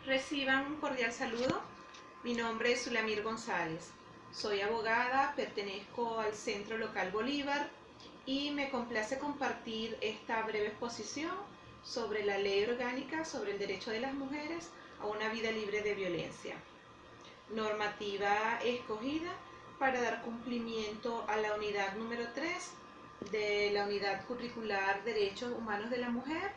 Reciban un cordial saludo. Mi nombre es Zulamir González. Soy abogada, pertenezco al Centro Local Bolívar y me complace compartir esta breve exposición sobre la Ley Orgánica sobre el Derecho de las Mujeres a una vida libre de violencia. Normativa escogida para dar cumplimiento a la unidad número 3 de la Unidad Curricular Derechos Humanos de la Mujer,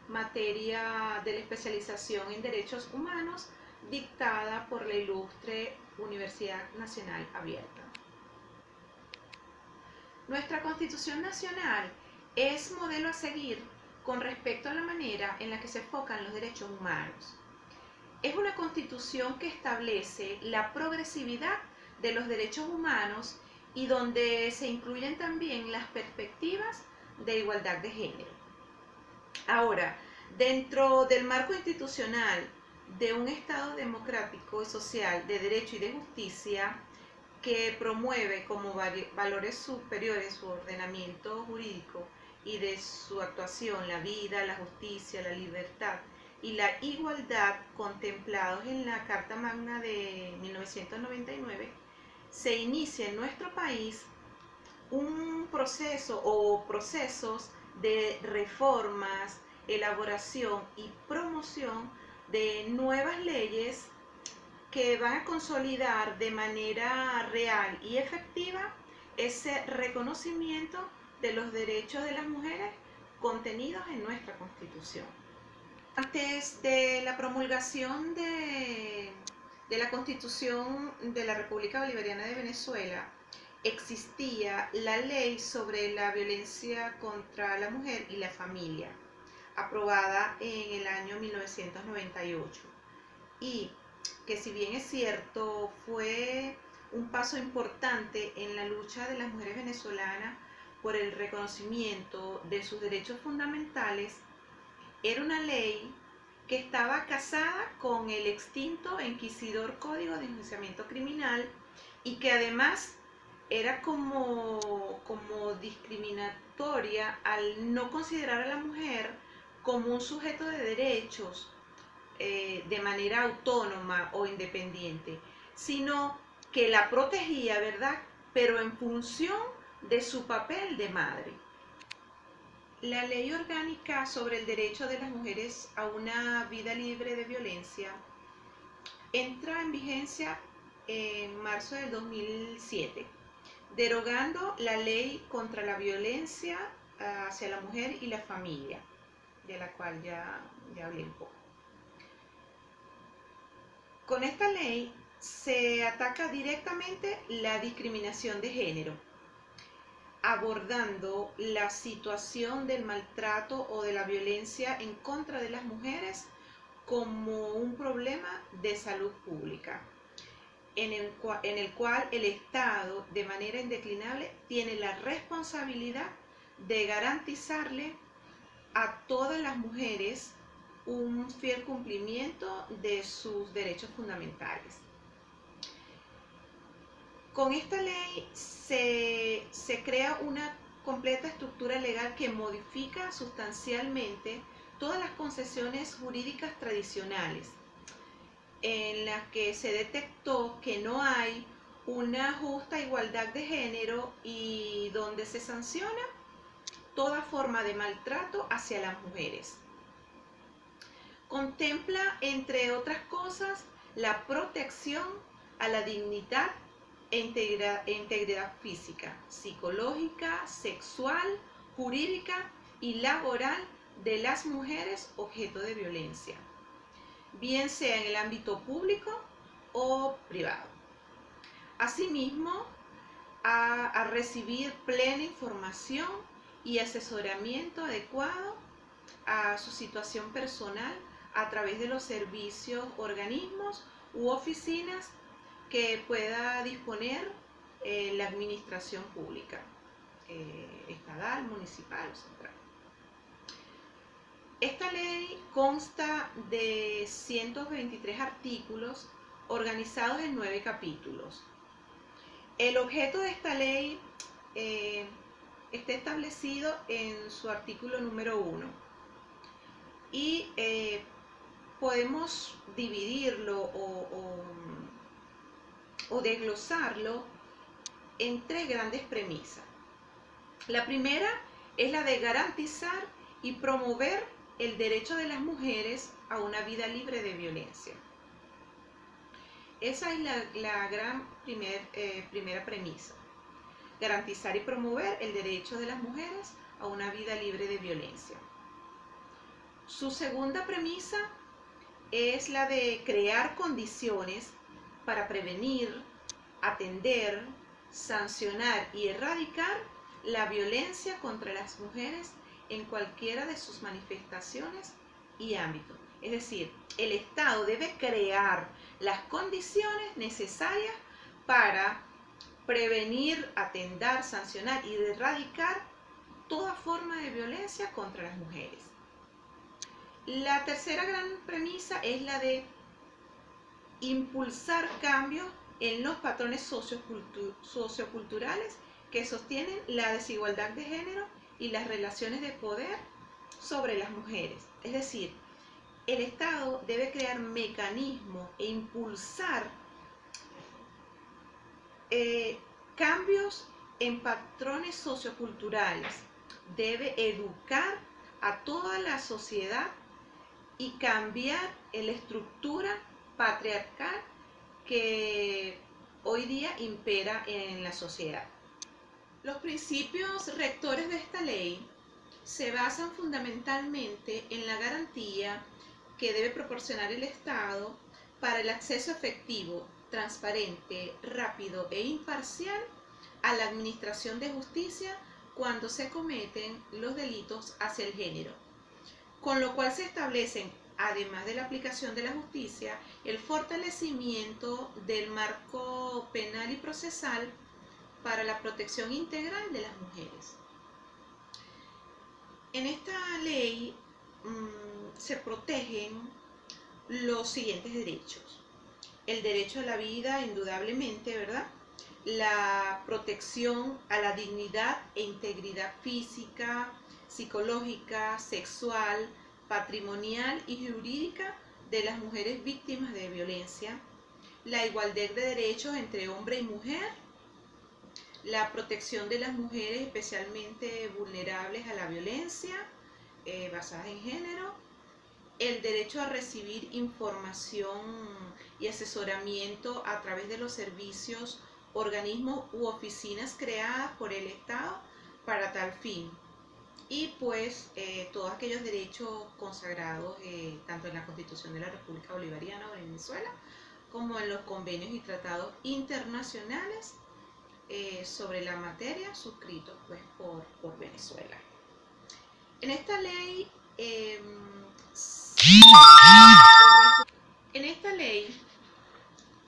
materia de la especialización en Derechos Humanos, dictada por la ilustre Universidad Nacional Abierta. Nuestra Constitución Nacional es modelo a seguir con respecto a la manera en la que se enfocan los derechos humanos. Es una Constitución que establece la progresividad de los derechos humanos y donde se incluyen también las perspectivas de igualdad de género. Ahora, dentro del marco institucional de un Estado democrático y social de derecho y de justicia que promueve como valores superiores su ordenamiento jurídico y de su actuación la vida, la justicia, la libertad y la igualdad contemplados en la Carta Magna de 1999, se inicia en nuestro país un proceso o procesos de reformas, elaboración y promoción de nuevas leyes que van a consolidar de manera real y efectiva ese reconocimiento de los derechos de las mujeres contenidos en nuestra Constitución. Antes de la promulgación de la Constitución de la República Bolivariana de Venezuela, existía la Ley sobre la Violencia contra la Mujer y la Familia, aprobada en el año 1998, y que, si bien es cierto, fue un paso importante en la lucha de las mujeres venezolanas por el reconocimiento de sus derechos fundamentales, era una ley que estaba casada con el extinto e inquisidor Código de Enjuiciamiento Criminal y que además era como discriminatoria al no considerar a la mujer como un sujeto de derechos de manera autónoma o independiente, sino que la protegía, ¿verdad?, pero en función de su papel de madre. La Ley Orgánica sobre el Derecho de las Mujeres a una Vida Libre de Violencia entra en vigencia en marzo del 2007, derogando la Ley contra la Violencia hacia la Mujer y la Familia, de la cual ya hablé un poco. Con esta ley se ataca directamente la discriminación de género, abordando la situación del maltrato o de la violencia en contra de las mujeres como un problema de salud pública, en el cual el Estado, de manera indeclinable, tiene la responsabilidad de garantizarle a todas las mujeres un fiel cumplimiento de sus derechos fundamentales. Con esta ley se crea una completa estructura legal que modifica sustancialmente todas las concesiones jurídicas tradicionales, en las que se detectó que no hay una justa igualdad de género y donde se sanciona toda forma de maltrato hacia las mujeres. Contempla, entre otras cosas, la protección a la dignidad e integridad física, psicológica, sexual, jurídica y laboral de las mujeres objeto de violencia, bien sea en el ámbito público o privado. Asimismo, a recibir plena información y asesoramiento adecuado a su situación personal a través de los servicios, organismos u oficinas que pueda disponer la administración pública, estatal, municipal o central. Esta ley consta de 123 artículos organizados en 9 capítulos. El objeto de esta ley está establecido en su artículo número 1 y podemos dividirlo o desglosarlo en tres grandes premisas. La primera es la de garantizar y promover el derecho de las mujeres a una vida libre de violencia. Esa es la gran primera premisa. Garantizar y promover el derecho de las mujeres a una vida libre de violencia. Su segunda premisa es la de crear condiciones para prevenir, atender, sancionar y erradicar la violencia contra las mujeres en cualquiera de sus manifestaciones y ámbitos. Es decir, el Estado debe crear las condiciones necesarias para prevenir, atender, sancionar y erradicar toda forma de violencia contra las mujeres. La tercera gran premisa es la de impulsar cambios en los patrones socioculturales que sostienen la desigualdad de género y las relaciones de poder sobre las mujeres. Es decir, el Estado debe crear mecanismos e impulsar cambios en patrones socioculturales. Debe educar a toda la sociedad y cambiar la estructura patriarcal que hoy día impera en la sociedad. Los principios rectores de esta ley se basan fundamentalmente en la garantía que debe proporcionar el Estado para el acceso efectivo, transparente, rápido e imparcial a la administración de justicia cuando se cometen los delitos hacia el género, con lo cual se establecen, además de la aplicación de la justicia, el fortalecimiento del marco penal y procesal para la protección integral de las mujeres. En esta ley se protegen los siguientes derechos. El derecho a la vida, indudablemente, ¿verdad? La protección a la dignidad e integridad física, psicológica, sexual, patrimonial y jurídica de las mujeres víctimas de violencia. La igualdad de derechos entre hombre y mujer. La protección de las mujeres especialmente vulnerables a la violencia basada en género, el derecho a recibir información y asesoramiento a través de los servicios, organismos u oficinas creadas por el Estado para tal fin, y pues todos aquellos derechos consagrados tanto en la Constitución de la República Bolivariana de Venezuela como en los convenios y tratados internacionales sobre la materia suscritos pues por Venezuela. En esta ley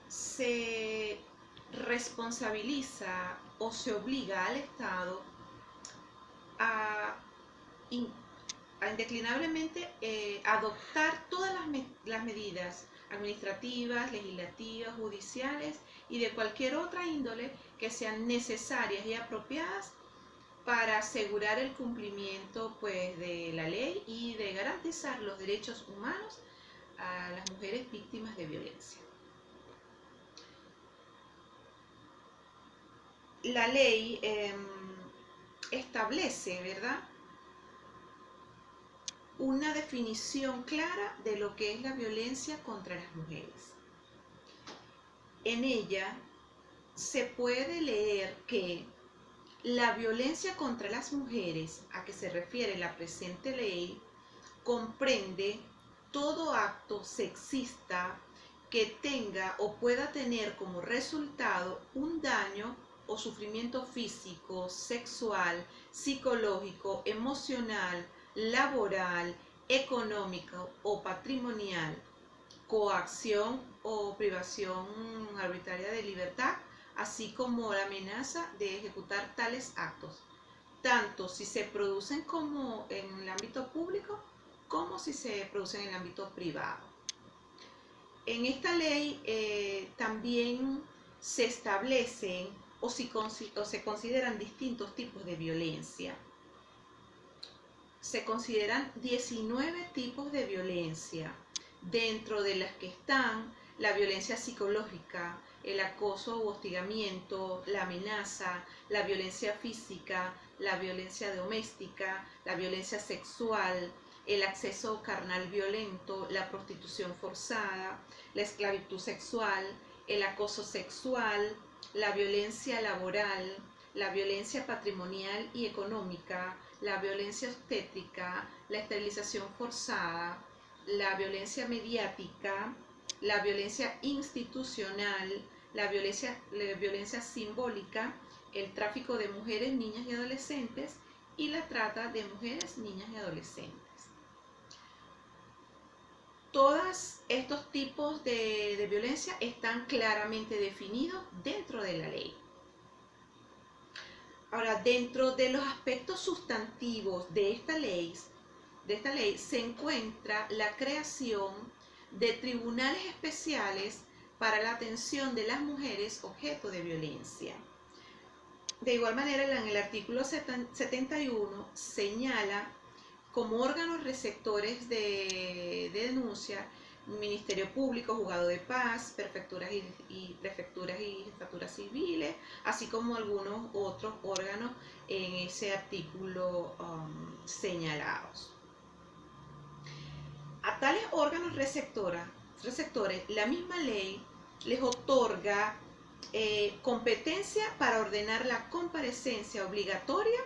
se responsabiliza o se obliga al Estado a indeclinablemente adoptar todas las medidas administrativas, legislativas, judiciales y de cualquier otra índole que sean necesarias y apropiadas para asegurar el cumplimiento pues, de la ley y de garantizar los derechos humanos a las mujeres víctimas de violencia. La ley establece, ¿verdad?, una definición clara de lo que es la violencia contra las mujeres. En ella se puede leer que la violencia contra las mujeres a que se refiere la presente ley comprende todo acto sexista que tenga o pueda tener como resultado un daño o sufrimiento físico, sexual, psicológico, emocional, laboral, económico o patrimonial, coacción o privación arbitraria de libertad, así como la amenaza de ejecutar tales actos, tanto si se producen como en el ámbito público como si se producen en el ámbito privado. En esta ley también se establecen o se consideran distintos tipos de violencia. Se consideran 19 tipos de violencia, dentro de las que están la violencia psicológica, el acoso u hostigamiento, la amenaza, la violencia física, la violencia doméstica, la violencia sexual, el acceso carnal violento, la prostitución forzada, la esclavitud sexual, el acoso sexual, la violencia laboral, la violencia patrimonial y económica, la violencia obstétrica, la esterilización forzada, la violencia mediática, la violencia institucional, la violencia simbólica, el tráfico de mujeres, niñas y adolescentes y la trata de mujeres, niñas y adolescentes. Todos estos tipos de violencia están claramente definidos dentro de la ley. Ahora, dentro de los aspectos sustantivos de esta ley se encuentra la creación de tribunales especiales para la atención de las mujeres objeto de violencia. De igual manera, en el artículo 71 señala como órganos receptores de denuncia Ministerio Público, Juzgado de Paz, prefecturas y jefaturas civiles, así como algunos otros órganos en ese artículo señalados. A tales órganos receptores, la misma ley les otorga competencia para ordenar la comparecencia obligatoria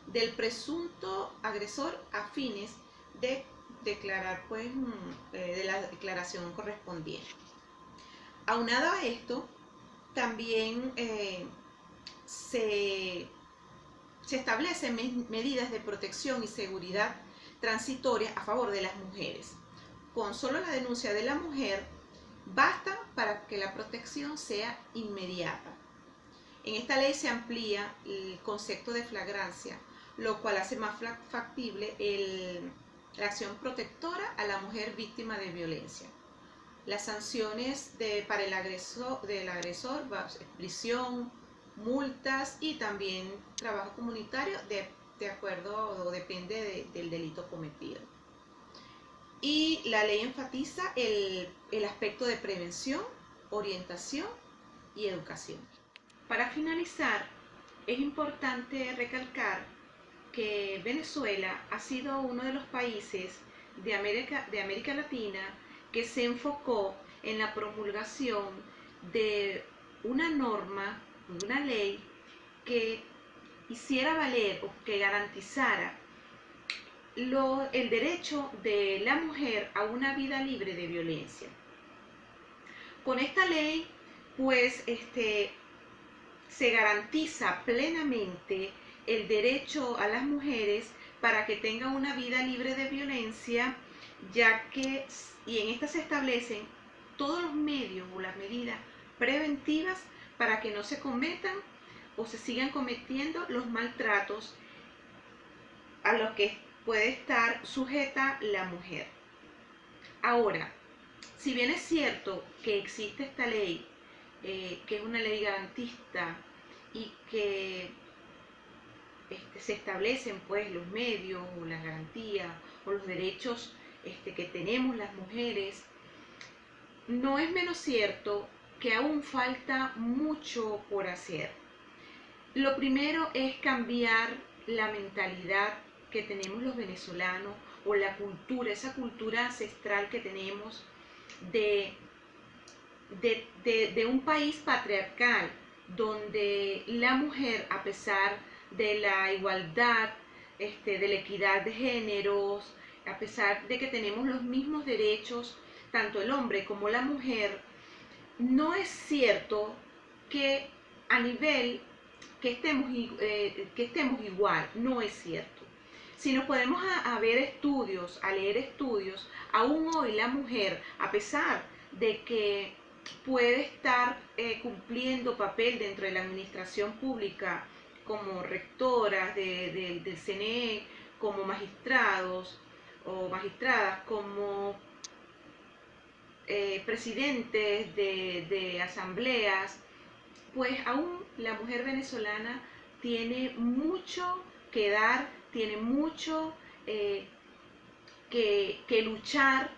del presunto agresor a fines de declarar, de la declaración correspondiente. Aunado a esto, también se establecen medidas de protección y seguridad transitoria a favor de las mujeres. Con solo la denuncia de la mujer basta para que la protección sea inmediata. En esta ley se amplía el concepto de flagrancia, lo cual hace más factible la acción protectora a la mujer víctima de violencia. Las sanciones para el agresor, prisión, multas y también trabajo comunitario de acuerdo o depende del delito cometido. Y la ley enfatiza el aspecto de prevención, orientación y educación. Para finalizar, es importante recalcar que Venezuela ha sido uno de los países de América Latina que se enfocó en la promulgación de una norma, de una ley que hiciera valer o que garantizara el derecho de la mujer a una vida libre de violencia. Con esta ley, pues, se garantiza plenamente el derecho a las mujeres para que tengan una vida libre de violencia, y en esta se establecen todos los medios o las medidas preventivas para que no se cometan o se sigan cometiendo los maltratos a los que puede estar sujeta la mujer. Ahora, si bien es cierto que existe esta ley, que es una ley garantista y que se establecen pues los medios o las garantías o los derechos que tenemos las mujeres, no es menos cierto que aún falta mucho por hacer. Lo primero es cambiar la mentalidad que tenemos los venezolanos o la cultura, esa cultura ancestral que tenemos de un país patriarcal, donde la mujer, a pesar de la igualdad, de la equidad de géneros, a pesar de que tenemos los mismos derechos, tanto el hombre como la mujer, no es cierto que a nivel que estemos igual, no es cierto. Si nos podemos a leer estudios, aún hoy la mujer, a pesar de que puede estar cumpliendo papel dentro de la administración pública como rectoras del CNE, como magistrados o magistradas, como presidentes de asambleas, pues aún la mujer venezolana tiene mucho que dar, tiene mucho que luchar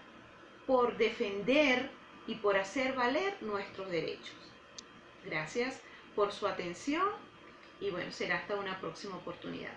por defender y por hacer valer nuestros derechos. Gracias por su atención y bueno, será hasta una próxima oportunidad.